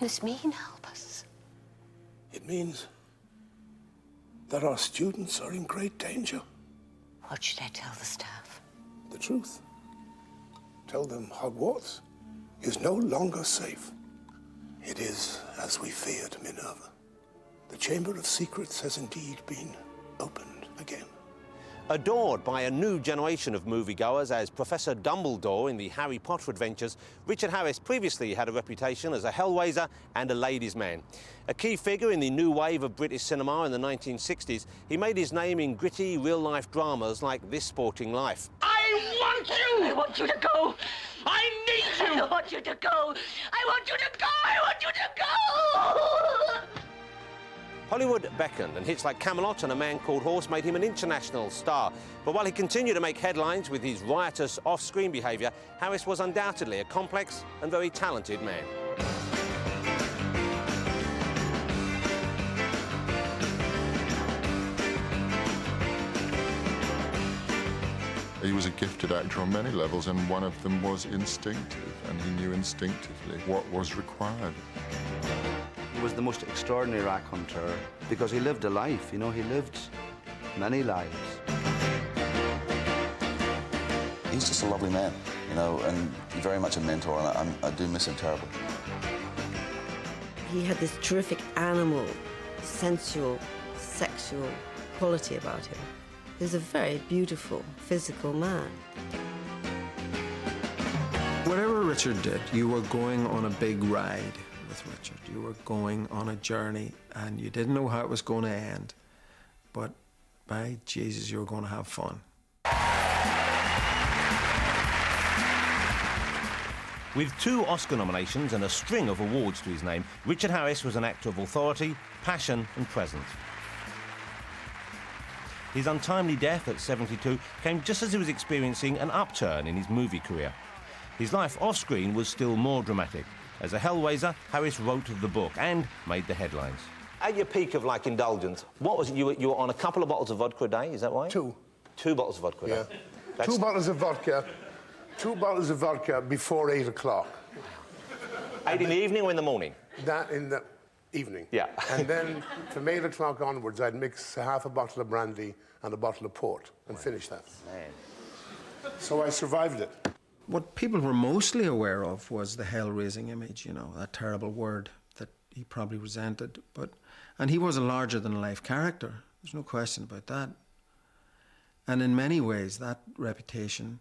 this mean? Help us. It means that our students are in great danger. What should I tell the staff? The truth. Tell them Hogwarts is no longer safe. It is as we feared, Minerva. The Chamber of Secrets has indeed been opened again. Adored by a new generation of moviegoers as Professor Dumbledore in the Harry Potter adventures, Richard Harris previously had a reputation as a hellraiser and a ladies' man. A key figure in the new wave of British cinema in the 1960s, he made his name in gritty, real-life dramas like This Sporting Life. I want you! I want you to go! I need you! I want you to go! I want you to go! I want you to go! Hollywood beckoned, and hits like Camelot and A Man Called Horse made him an international star. But while he continued to make headlines with his riotous off-screen behaviour, Harris was undoubtedly a complex and very talented man. He was a gifted actor on many levels, and one of them was instinctive, and he knew instinctively what was required. He was the most extraordinary raconteur because he lived a life, you know, he lived many lives. He's just a lovely man, you know, and very much a mentor, and I do miss him terribly. He had this terrific animal, sensual, sexual quality about him. He was a very beautiful, physical man. Whatever Richard did, you were going on a big ride with Richard. You were going on a journey, and you didn't know how it was going to end. But by Jesus, you were going to have fun. With 2 Oscar nominations and a string of awards to his name, Richard Harris was an actor of authority, passion and presence. His untimely death at 72 came just as he was experiencing an upturn in his movie career. His life off-screen was still more dramatic. As a hellraiser, Harris wrote the book and made the headlines. At your peak of, like, indulgence, what was it? You were on a couple of bottles of vodka a day, is that right? 2. 2 bottles of vodka a day? Yeah. That's... 2 bottles of vodka. 2 bottles of vodka before 8 o'clock. 8 in the evening or in the morning? That in the evening. Yeah. And then from 8 o'clock onwards, I'd mix half a bottle of brandy and a bottle of port and finish that. Man. So I survived it. What people were mostly aware of was the hell-raising image, you know, that terrible word that he probably resented. And he was a larger-than-life character. There's no question about that. And in many ways, that reputation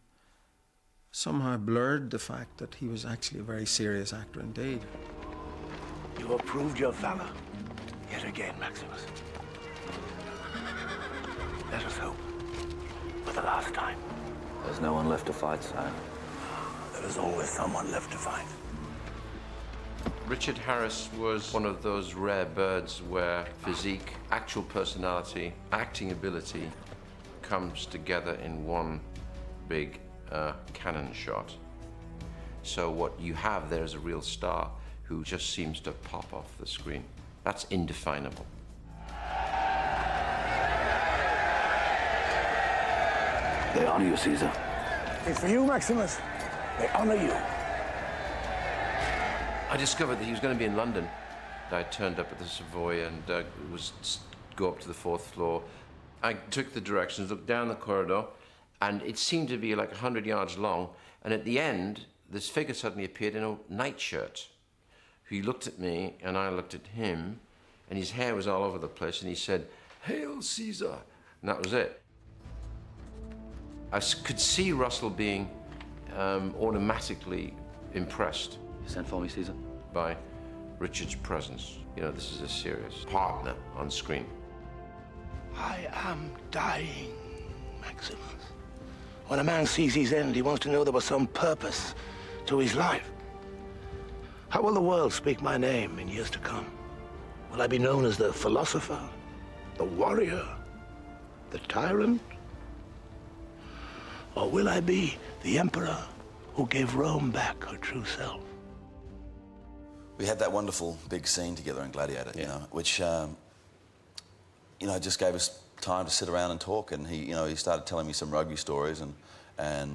somehow blurred the fact that he was actually a very serious actor indeed. You have proved your valor yet again, Maximus. Let us hope for the last time. There's no one left to fight, sir. There is always someone left to fight. Richard Harris was one of those rare birds where physique, actual personality, acting ability comes together in one big cannon shot. So what you have there is a real star who just seems to pop off the screen. That's indefinable. They honor you, Caesar. It's for you, Maximus. They honor you. I discovered that he was going to be in London. I turned up at the Savoy and go up to the 4th floor. I took the directions, looked down the corridor, and it seemed to be like 100 yards long. And at the end, this figure suddenly appeared in a nightshirt. He looked at me, and I looked at him, and his hair was all over the place, and he said, "Hail Caesar," and that was it. I could see Russell being automatically impressed. You sent for me, Caesar? By Richard's presence. You know, this is a serious partner on screen. I am dying, Maximus. When a man sees his end, he wants to know there was some purpose to his life. How will the world speak my name in years to come? Will I be known as the philosopher, the warrior, the tyrant? Or will I be the emperor who gave Rome back her true self? We had that wonderful big scene together in Gladiator, Yeah. you know, which, you know, just gave us time to sit around and talk. And he started telling me some rugby stories, and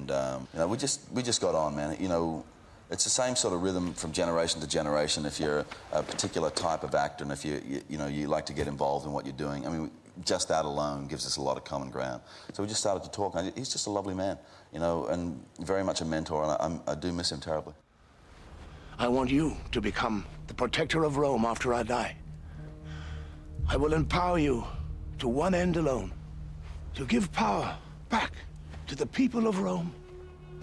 you know, we just got on, man. You know, It's the same sort of rhythm from generation to generation if you're a particular type of actor and if you like to get involved in what you're doing. I mean, just that alone gives us a lot of common ground. So we just started to talk, and he's just a lovely man, you know, and very much a mentor, and I do miss him terribly. I want you to become the protector of Rome after I die. I will empower you to one end alone, to give power back to the people of Rome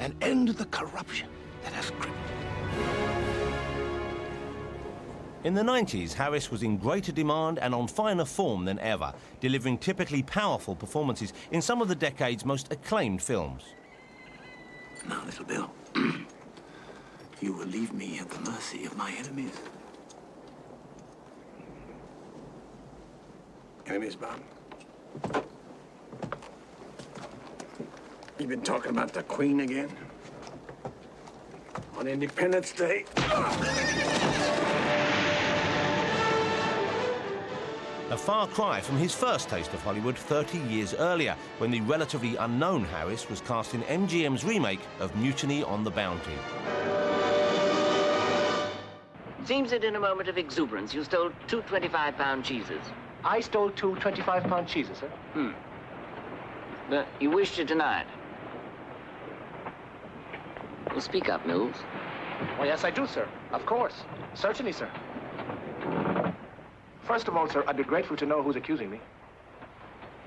and end the corruption that has crippled. In the 90s, Harris was in greater demand and on finer form than ever, delivering typically powerful performances in some of the decade's most acclaimed films. Now, little Bill, you will leave me at the mercy of my enemies. Enemies, Bob? You've been talking about the Queen again? On Independence Day? A far cry from his first taste of Hollywood 30 years earlier, when the relatively unknown Harris was cast in MGM's remake of Mutiny on the Bounty. Seems that in a moment of exuberance, you stole 2 25-pound cheeses. I stole 2 25-pound cheeses, sir. But you wish to deny it. Well, speak up, Mills. Oh, yes, I do, sir. Of course. Certainly, sir. First of all, sir, I'd be grateful to know who's accusing me.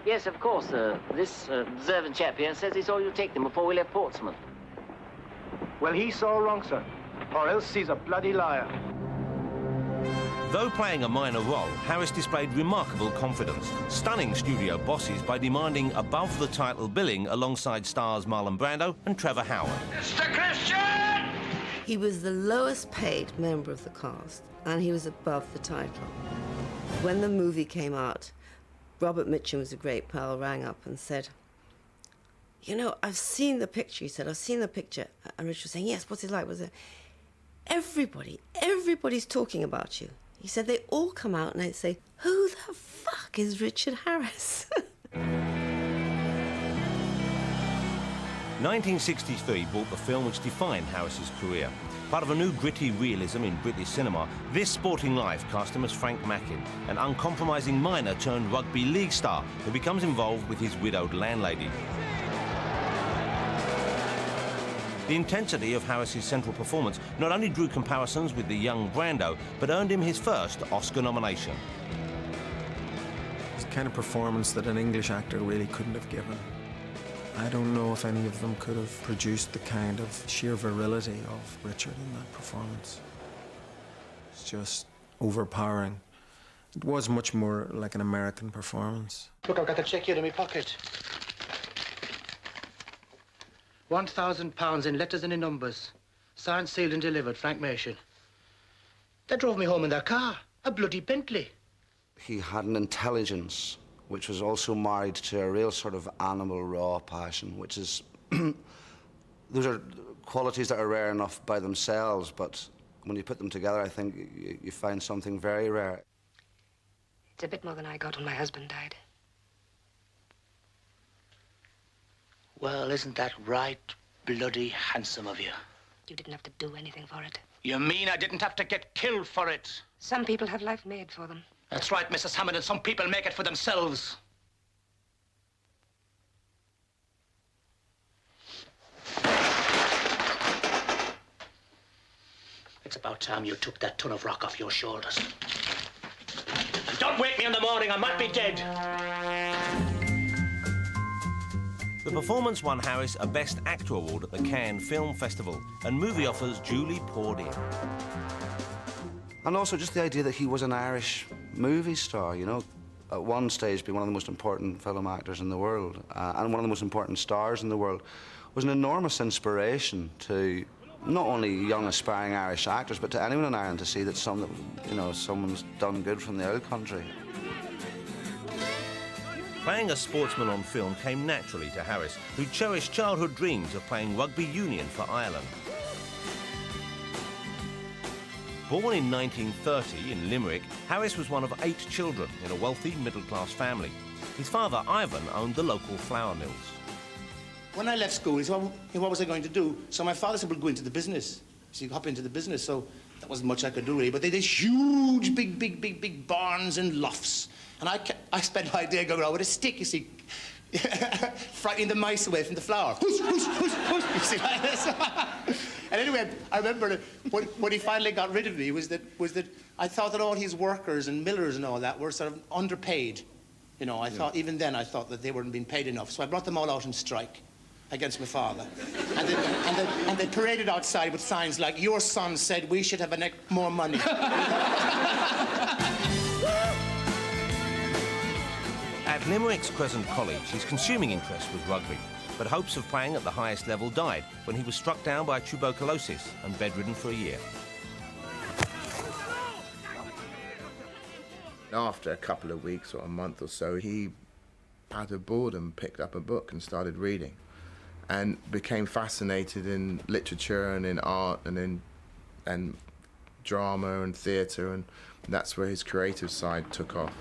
Yes, of course, this observant chap here says he saw you take them before we left Portsmouth. Well, he's so wrong, sir. Or else he's a bloody liar. Though playing a minor role, Harris displayed remarkable confidence, stunning studio bosses by demanding above-the-title billing alongside stars Marlon Brando and Trevor Howard. Mr. Christian! He was the lowest paid member of the cast, and he was above the title. When the movie came out, Robert Mitchum, was a great pal, rang up and said, "You know, I've seen the picture," he said, "I've seen the picture." And Rich was saying, "Yes, what's it like? What's it?" Everybody's talking about you. He said they all come out and they say, "Who the fuck is Richard Harris?" 1963 brought the film which defined Harris's career. Part of a new gritty realism in British cinema, This Sporting Life cast him as Frank Mackin, an uncompromising miner turned rugby league star who becomes involved with his widowed landlady. The intensity of Harris's central performance not only drew comparisons with the young Brando, but earned him his first Oscar nomination. It's the kind of performance that an English actor really couldn't have given. I don't know if any of them could have produced the kind of sheer virility of Richard in that performance. It's just overpowering. It was much more like an American performance. Look, I've got the check here in my pocket. £1,000 in letters and in numbers. Signed, sealed and delivered, Frank Mason. They drove me home in their car, a bloody Bentley. He had an intelligence which was also married to a real sort of animal raw passion, which is... those are qualities that are rare enough by themselves, but when you put them together, I think you find something very rare. It's a bit more than I got when my husband died. Well, isn't that right bloody handsome of you? You didn't have to do anything for it. You mean I didn't have to get killed for it? Some people have life made for them. That's right, Mrs. Hammond, and some people make it for themselves. It's about time you took that ton of rock off your shoulders. And don't wake me in the morning, I might be dead. The performance won Harris a Best Actor award at the Cannes Film Festival, and movie offers duly poured in. And also just the idea that he was an Irish movie star, you know, at one stage being one of the most important film actors in the world and one of the most important stars in the world, was an enormous inspiration to not only young aspiring Irish actors, but to anyone in Ireland to see that someone's done good from the old country. Playing a sportsman on film came naturally to Harris, who cherished childhood dreams of playing rugby union for Ireland. Born in 1930 in Limerick, Harris was one of 8 children in a wealthy middle-class family. His father, Ivan, owned the local flour mills. When I left school, he said, well, what was I going to do? So my father said, we'll go into the business. So you hop into the business, so that wasn't much I could do, really. But they did huge, big barns and lofts. And I spent my day going around with a stick, you see, frightening the mice away from the flour. Whoosh, whoosh, whoosh, whoosh, you see, like this. And anyway, I remember when he finally got rid of me was that I thought that all his workers and millers and all that were sort of underpaid. You know, I thought, even then, I thought that they weren't being paid enough. So I brought them all out on strike against my father. And they paraded outside with signs like, "Your son said we should have more money." At Limerick's Crescent College, his consuming interest was rugby, but hopes of playing at the highest level died when he was struck down by tuberculosis and bedridden for a year. After a couple of weeks or a month or so, he, out of boredom, picked up a book and started reading, and became fascinated in literature and in art and in drama and theatre, and that's where his creative side took off.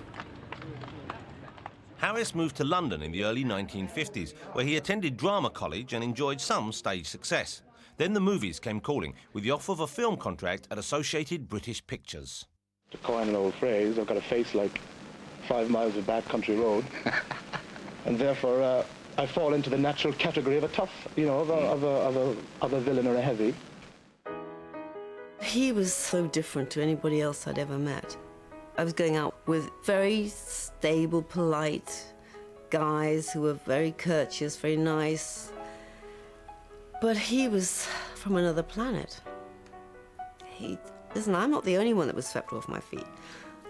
Harris moved to London in the early 1950s, where he attended drama college and enjoyed some stage success. Then the movies came calling, with the offer of a film contract at Associated British Pictures. To coin an old phrase, I've got a face like 5 miles of backcountry road, and therefore I fall into the natural category of a tough, you know, of a villain or a heavy. He was so different to anybody else I'd ever met. I was going out with very stable, polite guys who were very courteous, very nice. But he was from another planet. Listen, I'm not the only one that was swept off my feet.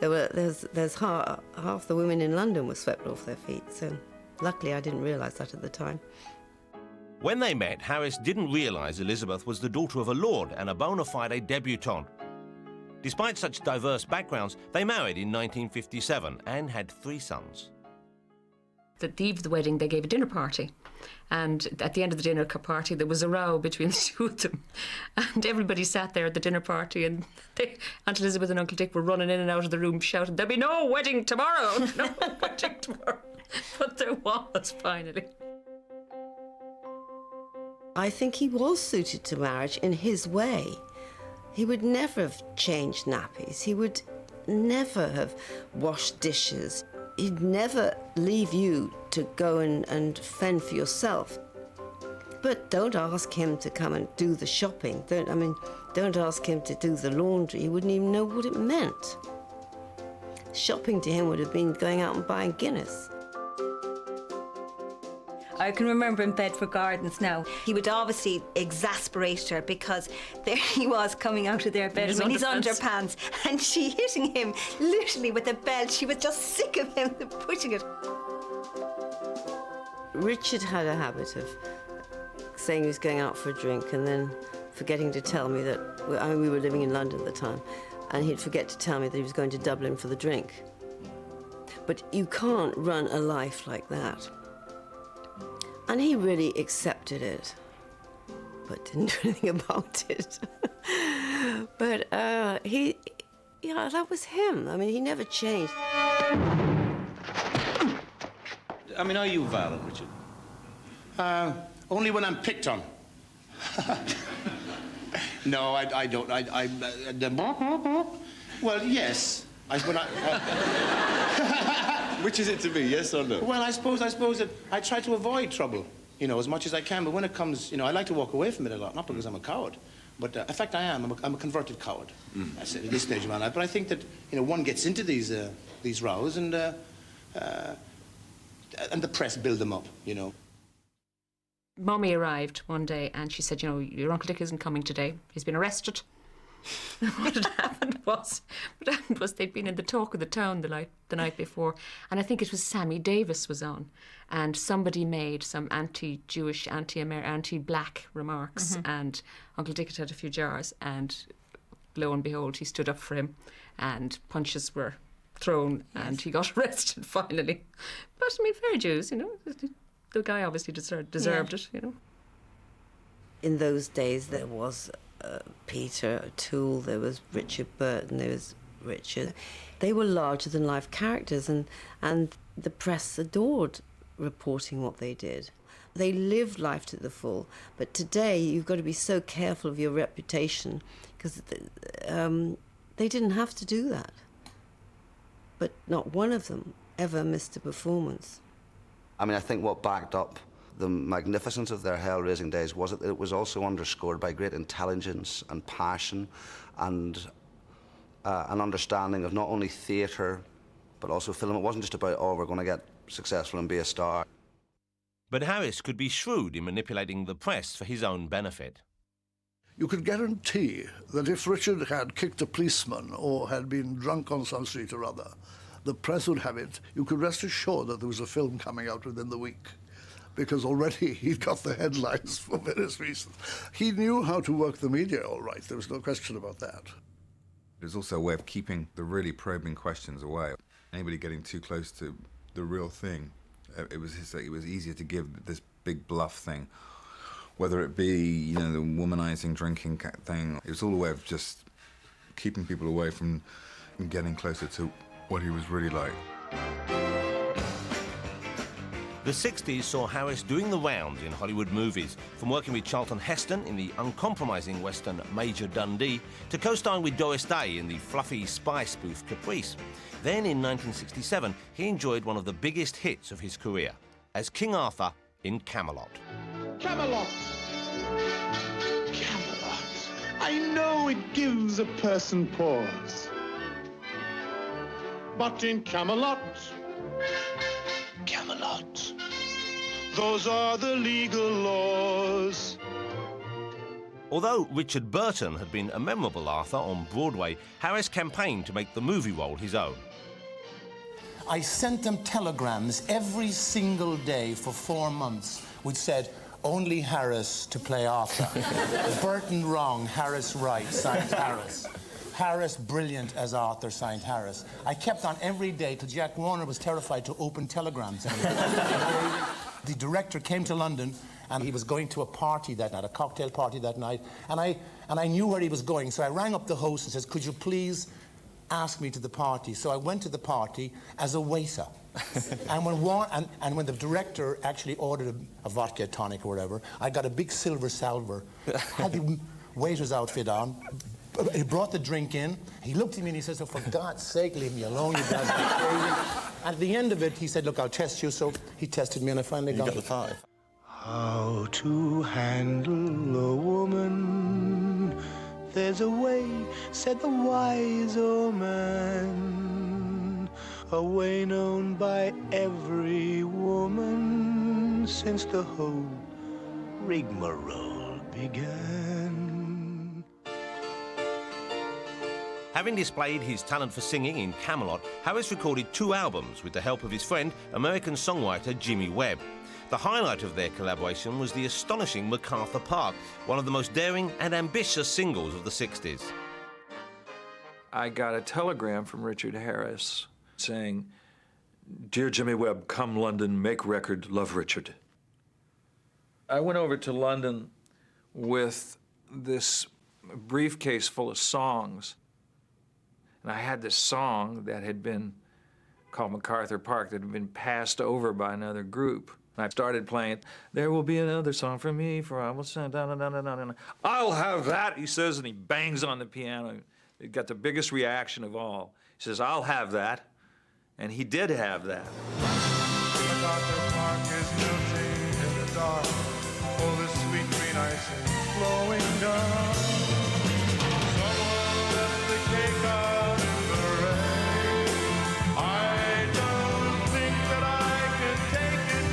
There's half the women in London were swept off their feet, so luckily I didn't realise that at the time. When they met, Harris didn't realise Elizabeth was the daughter of a lord and a bona fide debutante. Despite such diverse backgrounds, they married in 1957 and had 3 sons. The eve of the wedding, they gave a dinner party. And at the end of the dinner party, there was a row between the two of them. And everybody sat there at the dinner party, and Aunt Elizabeth and Uncle Dick were running in and out of the room shouting, "There'll be no wedding tomorrow! No wedding tomorrow!" But there was, finally. I think he was suited to marriage in his way. He would never have changed nappies. He would never have washed dishes. He'd never leave you to go and fend for yourself. But don't ask him to come and do the shopping. Don't ask him to do the laundry. He wouldn't even know what it meant. Shopping to him would have been going out and buying Guinness. I can remember in Bedford Gardens now. He would obviously exasperate her because there he was coming out of their bedroom in his underpants and she hitting him literally with a belt. She was just sick of him pushing it. Richard had a habit of saying he was going out for a drink and then forgetting to tell me that, we were living in London at the time, and he'd forget to tell me that he was going to Dublin for the drink. But you can't run a life like that. And he really accepted it, but didn't do anything about it. But that was him. He never changed. Are you violent, Richard? Only when I'm picked on. No, I don't. Well, yes. Which is it to be, yes or no? Well, I suppose that I try to avoid trouble, as much as I can. But when it comes, I like to walk away from it a lot, not because I'm a coward, but in fact I am. I'm a converted coward. That's it, at this stage of my life. But I think that one gets into these rows and the press build them up, Mommy arrived one day and she said, your Uncle Dick isn't coming today. He's been arrested. What had happened was they'd been in the talk of the town the night before, and I think it was Sammy Davis was on, and somebody made some anti-Jewish, anti-black remarks, and Uncle Dick had a few jars, and lo and behold, he stood up for him, and punches were thrown, and he got arrested finally. But fair Jews, the guy obviously deserved it, In those days, there was Peter O'Toole, there was Richard Burton, there was Richard. They were larger-than-life characters, and the press adored reporting what they did. They lived life to the full, but today you've got to be so careful of your reputation because they didn't have to do that. But not one of them ever missed a performance. I mean, I think what backed up the magnificence of their hell-raising days was that it was also underscored by great intelligence and passion and an understanding of not only theatre but also film. It wasn't just about, oh, we're going to get successful and be a star. But Harris could be shrewd in manipulating the press for his own benefit. You could guarantee that if Richard had kicked a policeman or had been drunk on some street or other, the press would have it. You could rest assured that there was a film coming out within the week, because already he'd got the headlines for various reasons. He knew how to work the media all right. There was no question about that. It was also a way of keeping the really probing questions away. Anybody getting too close to the real thing, it was easier to give this big bluff thing, whether it be, you know, the womanizing drinking thing. It was all a way of just keeping people away from getting closer to what he was really like. The 60s saw Harris doing the rounds in Hollywood movies, from working with Charlton Heston in the uncompromising western Major Dundee to co-starring with Doris Day in the fluffy spy spoof Caprice. Then in 1967, he enjoyed one of the biggest hits of his career, as King Arthur in Camelot. Camelot! Camelot! I know it gives a person pause. But in Camelot, Camelot, those are the legal laws. Although Richard Burton had been a memorable Arthur on Broadway, Harris campaigned to make the movie role his own. I sent them telegrams every single day for 4 months, which said, only Harris to play Arthur. Burton wrong, Harris right, signed Harris. Harris brilliant as Arthur, signed Harris. I kept on every day till Jack Warner was terrified to open telegrams. The director came to London and he was going to a party that night, a cocktail party that night, and I knew where he was going, so I rang up the host and says, could you please ask me to the party? So I went to the party as a waiter. And when the director actually ordered a vodka tonic or whatever, I got a big silver salver, had the waiter's outfit on. He brought the drink in. He looked at me and he says, oh, for God's sake, leave me alone, you guys are crazy. At the end of it, he said, look, I'll test you. So he tested me and I finally got the 5. How to handle a woman, there's a way, said the wise old man, a way known by every woman since the whole rigmarole began. Having displayed his talent for singing in Camelot, Harris recorded 2 albums with the help of his friend, American songwriter Jimmy Webb. The highlight of their collaboration was the astonishing MacArthur Park, one of the most daring and ambitious singles of the 60s. I got a telegram from Richard Harris saying, Dear Jimmy Webb, come London, make record, love Richard. I went over to London with this briefcase full of songs, and I had this song that had been called MacArthur Park that had been passed over by another group. And I started playing, there will be another song for me, for I will sing, I'll have that, he says, and he bangs on the piano. It got the biggest reaction of all. He says, I'll have that. And he did have that. MacArthur Park is lilting in the dark. Oh, the sweet green ice is flowing down. Someone left the cake out in the rain. I don't think that I can take it,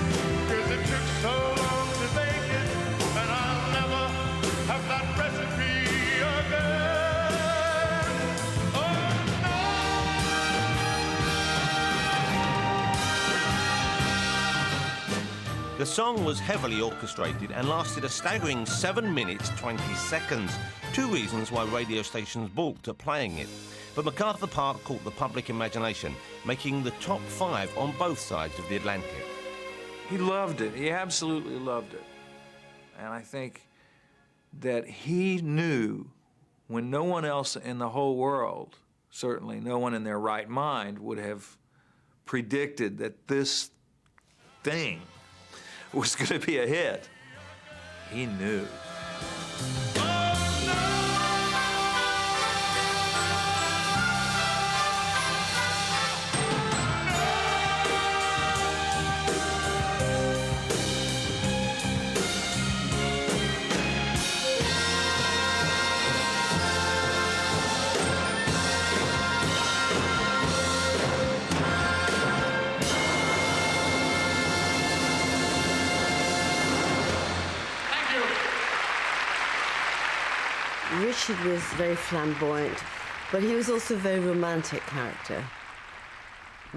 'cause it took so long to bake it, and I'll never have that recipe again. The song was heavily orchestrated and lasted a staggering 7 minutes 20 seconds. 2 reasons why radio stations balked at playing it. But MacArthur Park caught the public imagination, making the top 5 on both sides of the Atlantic. He loved it. He absolutely loved it. And I think that he knew when no one else in the whole world, certainly no one in their right mind, would have predicted that this thing was going to be a hit. He knew. Richard was very flamboyant, but he was also a very romantic character.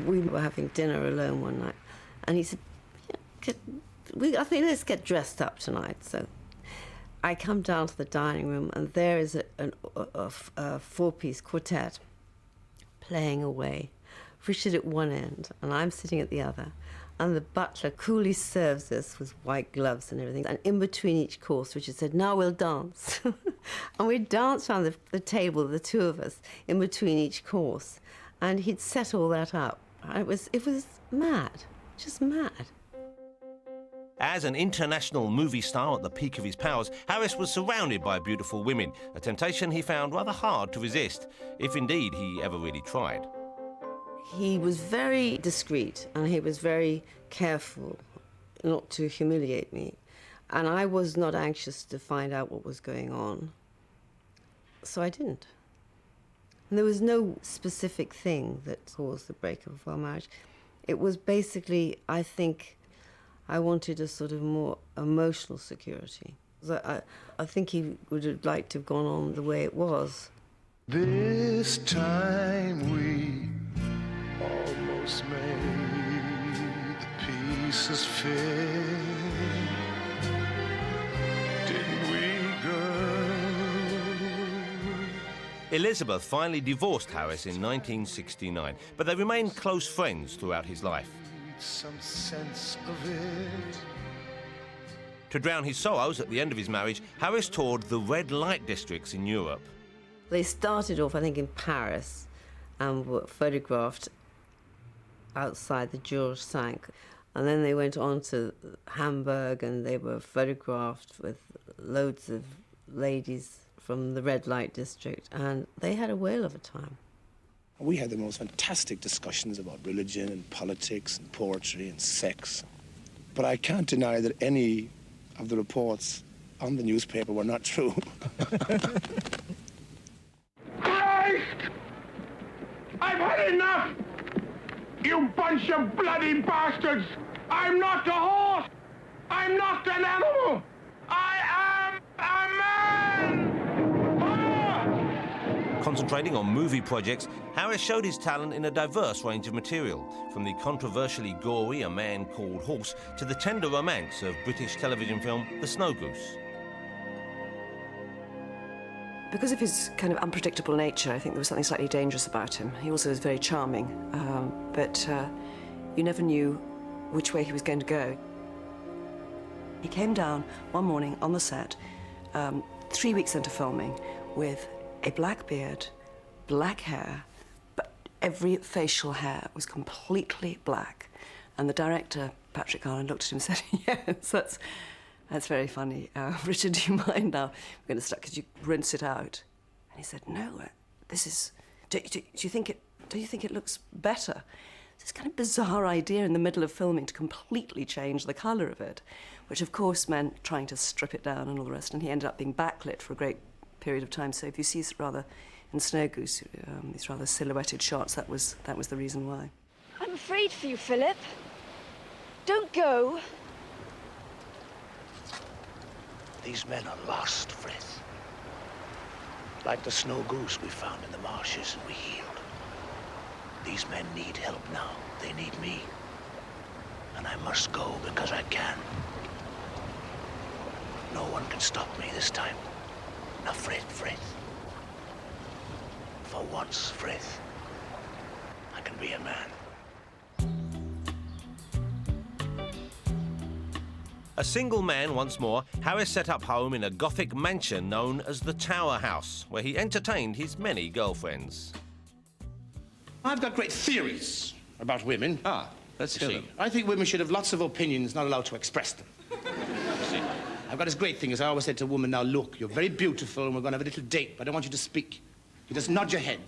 We were having dinner alone one night, and he said, I think let's get dressed up tonight. So I come down to the dining room, and there is a four-piece quartet playing away. Richard at one end, and I'm sitting at the other. And the butler coolly serves us with white gloves and everything. And in between each course, Richard said, now we'll dance. And we danced around the table, the two of us, in between each course. And he'd set all that up. It was mad, just mad. As an international movie star at the peak of his powers, Harris was surrounded by beautiful women, a temptation he found rather hard to resist, if indeed he ever really tried. He was very discreet, and he was very careful not to humiliate me. And I was not anxious to find out what was going on, so I didn't. And there was no specific thing that caused the breakup of our marriage. It was basically, I think, I wanted a sort of more emotional security. I think he would have liked to have gone on the way it was. This time we almost made the pieces fit. Didn't we, girl? Elizabeth finally divorced Harris in 1969, but they remained close friends throughout his life. Some sense of it. To drown his sorrows at the end of his marriage, Harris toured the red light districts in Europe. They started off, I think, in Paris and were photographed outside the Georges V. And then they went on to Hamburg and they were photographed with loads of ladies from the red light district, and they had a whale of a time. We had the most fantastic discussions about religion and politics and poetry and sex. But I can't deny that any of the reports on the newspaper were not true. Christ! I've had enough! You bunch of bloody bastards! I'm not a horse! I'm not an animal! I am a man! Concentrating on movie projects, Harris showed his talent in a diverse range of material, from the controversially gory A Man Called Horse to the tender romance of British television film The Snow Goose. Because of his kind of unpredictable nature, I think there was something slightly dangerous about him. He also was very charming, but you never knew which way he was going to go. He came down one morning on the set, 3 weeks into filming, with a black beard, black hair, but every facial hair was completely black. And the director, Patrick Garland, looked at him and said, yes, that's very funny. Richard, do you mind now? We're going to start, could you rinse it out? And he said, no, this is, do you think it looks better? It's this kind of bizarre idea in the middle of filming to completely change the colour of it, which of course meant trying to strip it down and all the rest, and he ended up being backlit for a great period of time. So if you see rather in Snow Goose, these rather silhouetted shots, that was the reason why. I'm afraid for you, Philip. Don't go. These men are lost, Frith. Like the snow goose we found in the marshes and we healed. These men need help now. They need me. And I must go because I can. No one can stop me this time. Now, Frith. For once, Frith, I can be a man. A single man once more, Harris set up home in a Gothic mansion known as the Tower House, where he entertained his many girlfriends. I've got great theories about women. Let's hear them. I think women should have lots of opinions, not allowed to express them. See, I've got this great thing, as I always said to a woman, now look, you're very beautiful and we're going to have a little date, but I don't want you to speak. You just nod your head,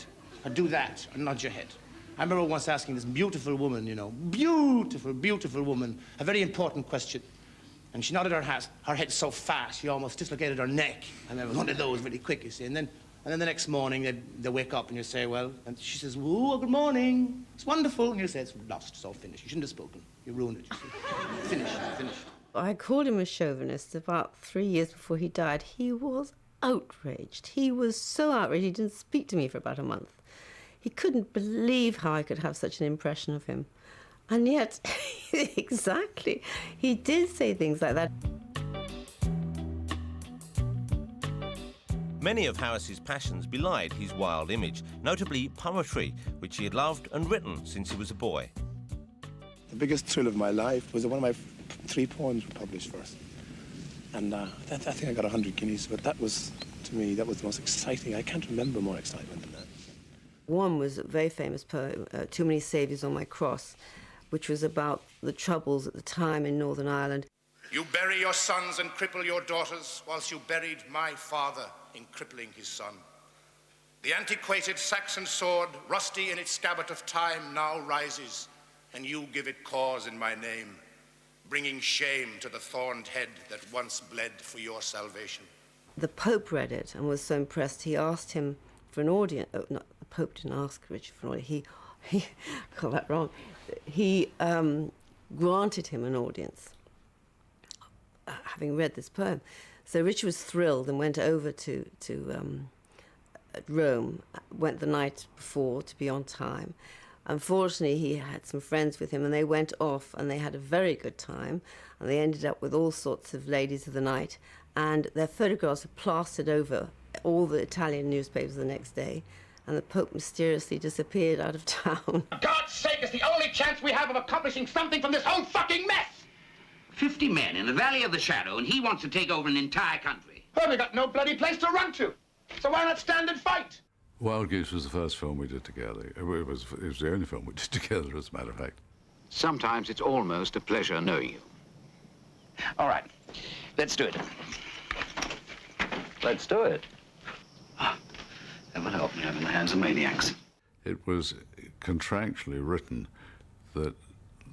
or do that, or nod your head. I remember once asking this beautiful woman, you know, beautiful, beautiful woman, a very important question. And she nodded her head so fast, she almost dislocated her neck. I remember one of those really quick, you see. And then the next morning, they wake up and you say, well, and she says, ooh, good morning. It's wonderful. And you say, it's lost, it's all finished. You shouldn't have spoken. You ruined it, you see. Finished, finished. I called him a chauvinist about 3 years before he died. He was outraged. He was so outraged he didn't speak to me for about a month. He couldn't believe how I could have such an impression of him. And yet, exactly, he did say things like that. Many of Harris's passions belied his wild image, notably poetry, which he had loved and written since he was a boy. The biggest thrill of my life was that one of my 3 poems were published first. And I think I got 100 guineas, but that was, to me, that was the most exciting. I can't remember more excitement than that. One was a very famous poem, Too Many Saviours on My Cross, which was about the troubles at the time in Northern Ireland. You bury your sons and cripple your daughters, whilst you buried my father in crippling his son. The antiquated Saxon sword, rusty in its scabbard of time, now rises, and you give it cause in my name, bringing shame to the thorned head that once bled for your salvation. The Pope read it and was so impressed, he asked him for an audience. Oh, no, the Pope didn't ask Richard for an audience. He got that wrong. He granted him an audience, having read this poem. So Richard was thrilled and went over to Rome, went the night before to be on time. Unfortunately, he had some friends with him and they went off and they had a very good time and they ended up with all sorts of ladies of the night and their photographs were plastered over all the Italian newspapers the next day and the Pope mysteriously disappeared out of town. For God's sake, it's the only chance we have of accomplishing something from this whole fucking mess! 50 men in the Valley of the Shadow, and he wants to take over an entire country. Well, we got no bloody place to run to. So why not stand and fight? Wild Goose was the first film we did together. It was the only film we did together, as a matter of fact. Sometimes it's almost a pleasure knowing you. All right, let's do it. Let's do it. Heaven help me, I'm in the hands of maniacs. It was contractually written that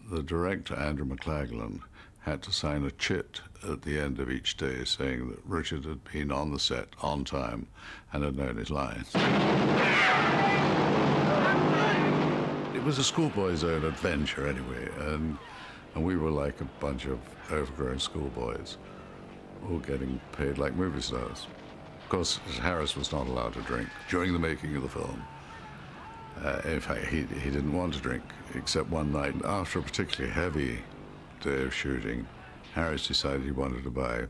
the director, Andrew McLaglen, had to sign a chit at the end of each day saying that Richard had been on the set on time and had known his lines. It was a schoolboy's own adventure anyway, and we were like a bunch of overgrown schoolboys, all getting paid like movie stars. Of course, Harris was not allowed to drink during the making of the film. In fact, he didn't want to drink, except one night after a particularly heavy day of shooting, Harris decided he wanted to buy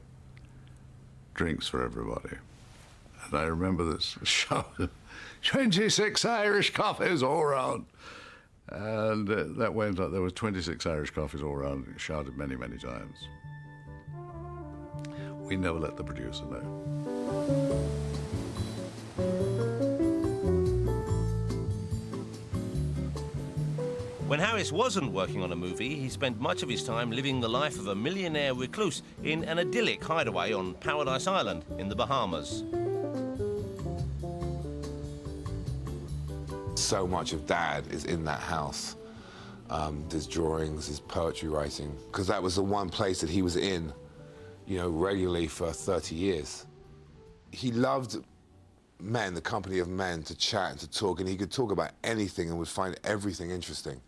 drinks for everybody. And I remember this shout, 26 Irish coffees all round. And that went up, there were 26 Irish coffees all round, shouted many, many times. We never let the producer know. When Harris wasn't working on a movie, he spent much of his time living the life of a millionaire recluse in an idyllic hideaway on Paradise Island in the Bahamas. So much of Dad is in that house. His drawings, his poetry writing, because that was the one place that he was in, you know, regularly for 30 years. He loved men, the company of men, to chat and to talk, and he could talk about anything and would find everything interesting.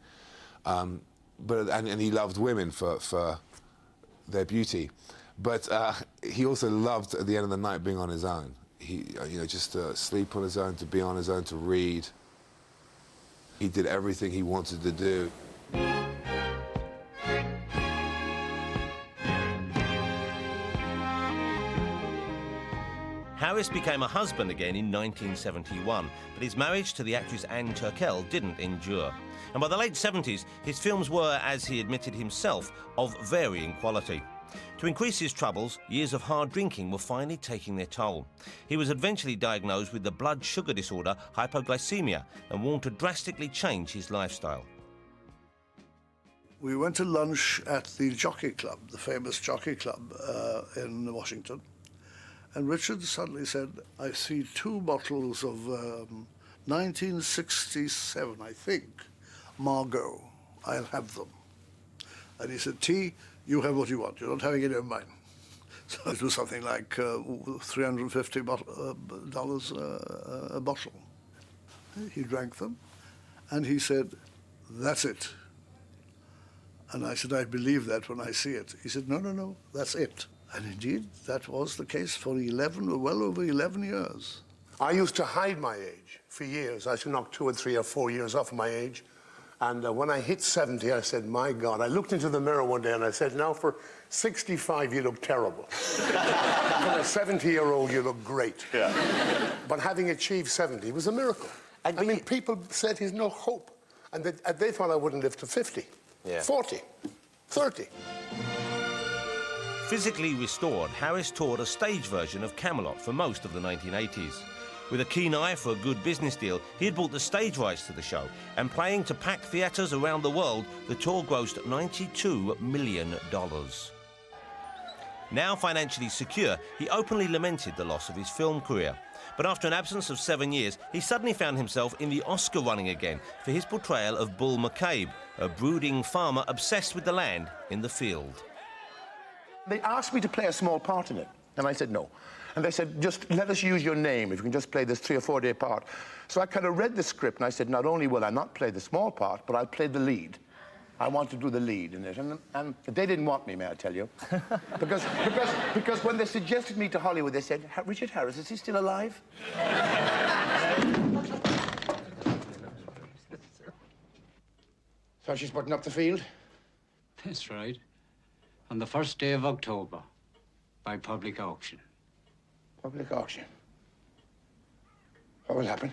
And he loved women for their beauty, but he also loved at the end of the night being on his own. He, you know, just to sleep on his own, to be on his own, to read. He did everything he wanted to do. Harris became a husband again in 1971, but his marriage to the actress Anne Turkel didn't endure. And by the late 70s, his films were, as he admitted himself, of varying quality. To increase his troubles, years of hard drinking were finally taking their toll. He was eventually diagnosed with the blood sugar disorder hypoglycemia and wanted to drastically change his lifestyle. We went to lunch at the Jockey Club, the famous Jockey Club in Washington. And Richard suddenly said, I see 2 bottles of 1967, I think, Margot. I'll have them. And he said, T, you have what you want. You're not having any of mine. So it was something like $350 a bottle. He drank them, and he said, that's it. And I said, I believe that when I see it. He said, no, no, no, that's it. And indeed, that was the case for well over 11 years. I used to hide my age for years. I used to knock 2 or 3 or 4 years off my age. And when I hit 70, I said, my God. I looked into the mirror one day and I said, now for 65, you look terrible. For a 70-year-old, you look great. Yeah. But having achieved 70 was a miracle. I mean, people said there's no hope. And they thought I wouldn't live to 50, 40, 30. Physically restored, Harris toured a stage version of Camelot for most of the 1980s. With a keen eye for a good business deal, he had bought the stage rights to the show, and playing to packed theatres around the world, the tour grossed $92 million. Now financially secure, he openly lamented the loss of his film career. But after an absence of 7 years, he suddenly found himself in the Oscar running again for his portrayal of Bull McCabe, a brooding farmer obsessed with the land in the field. They asked me to play a small part in it, and I said no. And they said, just let us use your name if you can just play this 3 or 4 day part. So I kind of read the script, and I said, not only will I not play the small part, but I'll play the lead. I want to do the lead in it. And they didn't want me, may I tell you? because when they suggested me to Hollywood, they said, Richard Harris, is he still alive? So she's putting up the field? That's right. On the first day of October, by public auction. Public auction? What will happen?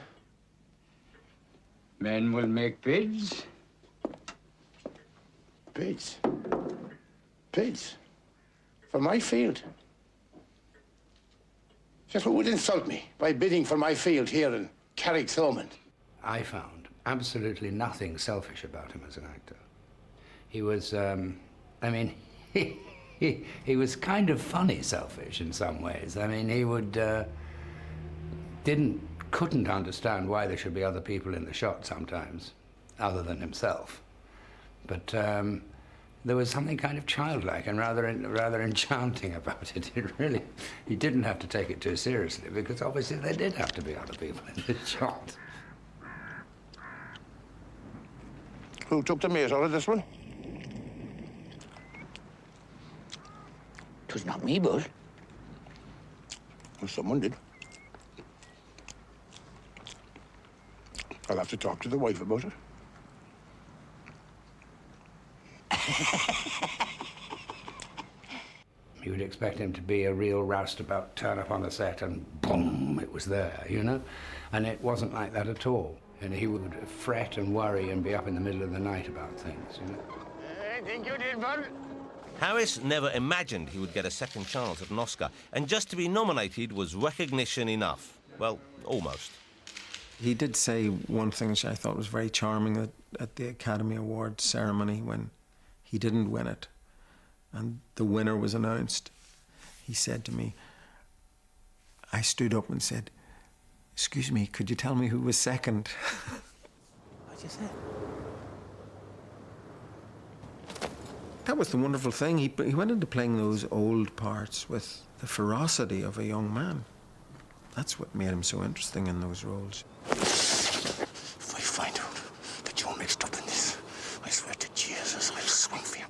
Men will make bids. Bids? Bids? For my field? Just who would insult me by bidding for my field here in Carrick-Thomond? I found absolutely nothing selfish about him as an actor. He was, I mean, he was kind of funny selfish in some ways. I mean, he couldn't understand why there should be other people in the shot sometimes, other than himself. But there was something kind of childlike and rather enchanting about it. He didn't have to take it too seriously, because obviously there did have to be other people in the shot. Who took the mate out of this one? 'Twas not me, Bull. Well, someone did. I'll have to talk to the wife about it. You would expect him to be a real roustabout, turn up on the set and boom, it was there, you know? And it wasn't like that at all. And he would fret and worry and be up in the middle of the night about things, you know? I think you did, Bud. Harris never imagined he would get a second chance at an Oscar, and just to be nominated was recognition enough. Well, almost. He did say one thing which I thought was very charming at the Academy Awards ceremony when he didn't win it and the winner was announced. He said to me, I stood up and said, "Excuse me, could you tell me who was second?" What'd you say? That was the wonderful thing. He went into playing those old parts with the ferocity of a young man. That's what made him so interesting in those roles. If I find out that you're mixed up in this, I swear to Jesus, I'll swing for you.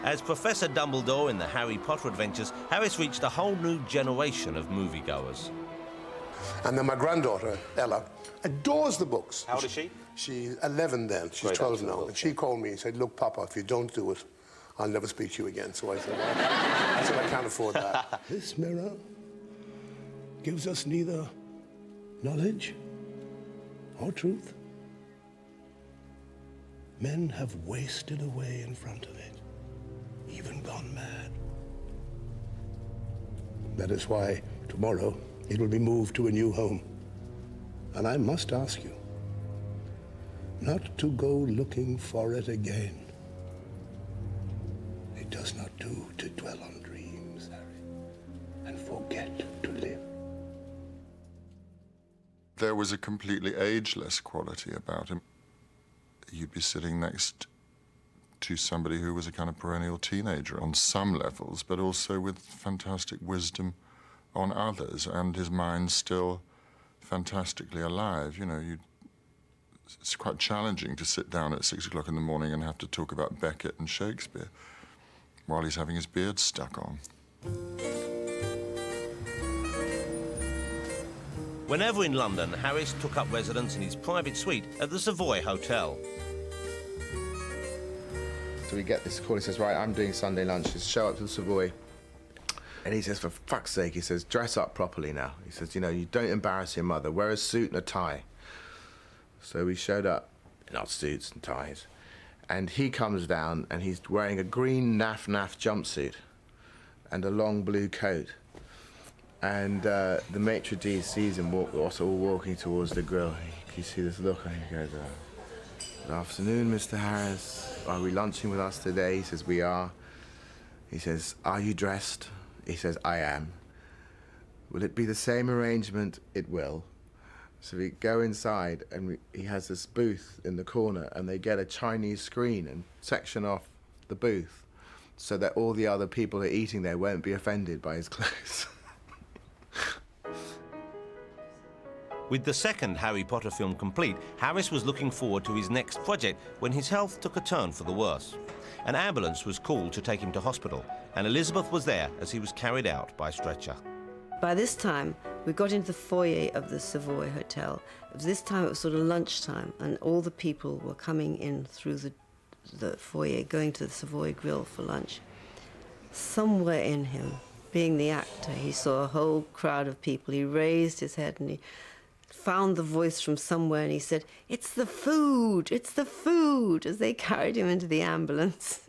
As Professor Dumbledore in the Harry Potter adventures, Harris reached a whole new generation of moviegoers. And then my granddaughter, Ella, adores the books. How old is she? She's 11 then. She's 12 now. And she called me and said, look, Papa, if you don't do it, I'll never speak to you again. So I said, well, I can't afford that. This mirror gives us neither knowledge or truth. Men have wasted away in front of it, even gone mad. That is why tomorrow it will be moved to a new home. And I must ask you not to go looking for it again. It does not do to dwell on dreams, Harry, and forget to live. There was a completely ageless quality about him. You'd be sitting next to somebody who was a kind of perennial teenager on some levels, but also with fantastic wisdom on others, and his mind still fantastically alive. You know, it's quite challenging to sit down at 6 o'clock in the morning and have to talk about Beckett and Shakespeare while he's having his beard stuck on. Whenever in London, Harris took up residence in his private suite at the Savoy Hotel. So we get this call, he says, right, I'm doing Sunday lunch, just show up to the Savoy. And he says, for fuck's sake, he says, dress up properly now. He says, you know, you don't embarrass your mother, wear a suit and a tie. So we showed up in our suits and ties. And he comes down and he's wearing a green naff jumpsuit and a long blue coat. And the maitre d' sees him also walking towards the grill. You see this look and he goes, good afternoon, Mr. Harris. Are we lunching with us today? He says, we are. He says, are you dressed? He says, I am. Will it be the same arrangement? It will. So we go inside and he has this booth in the corner and they get a Chinese screen and section off the booth so that all the other people who are eating there won't be offended by his clothes. With the second Harry Potter film complete, Harris was looking forward to his next project when his health took a turn for the worse. An ambulance was called to take him to hospital, and Elizabeth was there as he was carried out by stretcher. By this time, we got into the foyer of the Savoy Hotel. This time it was sort of lunchtime, and all the people were coming in through the foyer, going to the Savoy Grill for lunch. Somewhere in him, being the actor, he saw a whole crowd of people. He raised his head and he found the voice from somewhere and he said, it's the food, as they carried him into the ambulance.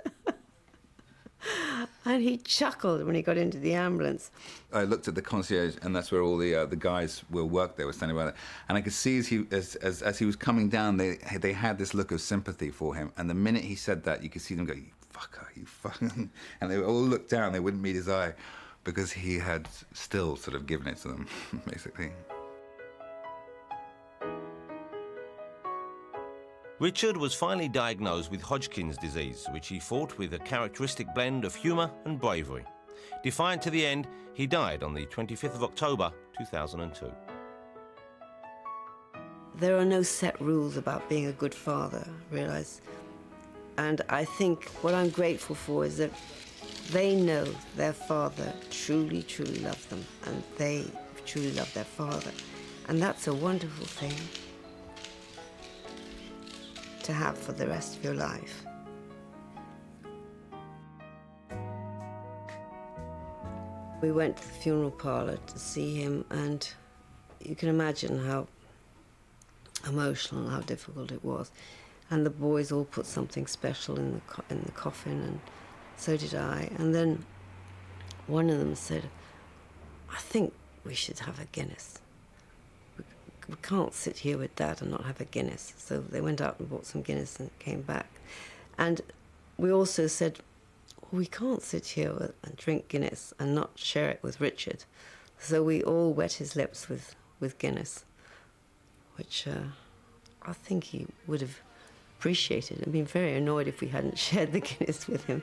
And he chuckled when he got into the ambulance. I looked at the concierge, and that's where all the guys who worked there were standing by there. And I could see as he was coming down, they had this look of sympathy for him. And the minute he said that, you could see them go, you fucker, you fucking... And they all looked down, they wouldn't meet his eye, because he had still sort of given it to them, basically. Richard was finally diagnosed with Hodgkin's disease, which he fought with a characteristic blend of humour and bravery. Defiant to the end, he died on the 25th of October, 2002. There are no set rules about being a good father, I realise. And I think what I'm grateful for is that they know their father truly, truly loved them, and they truly love their father. And that's a wonderful thing to have for the rest of your life. We went to the funeral parlour to see him, and you can imagine how emotional and how difficult it was. And the boys all put something special in the coffin, and so did I. And then one of them said, I think we should have a Guinness. We can't sit here with Dad and not have a Guinness. So they went out and bought some Guinness and came back. And we also said, we can't sit here and drink Guinness and not share it with Richard. So we all wet his lips with Guinness, which I think he would have appreciated and been very annoyed if we hadn't shared the Guinness with him.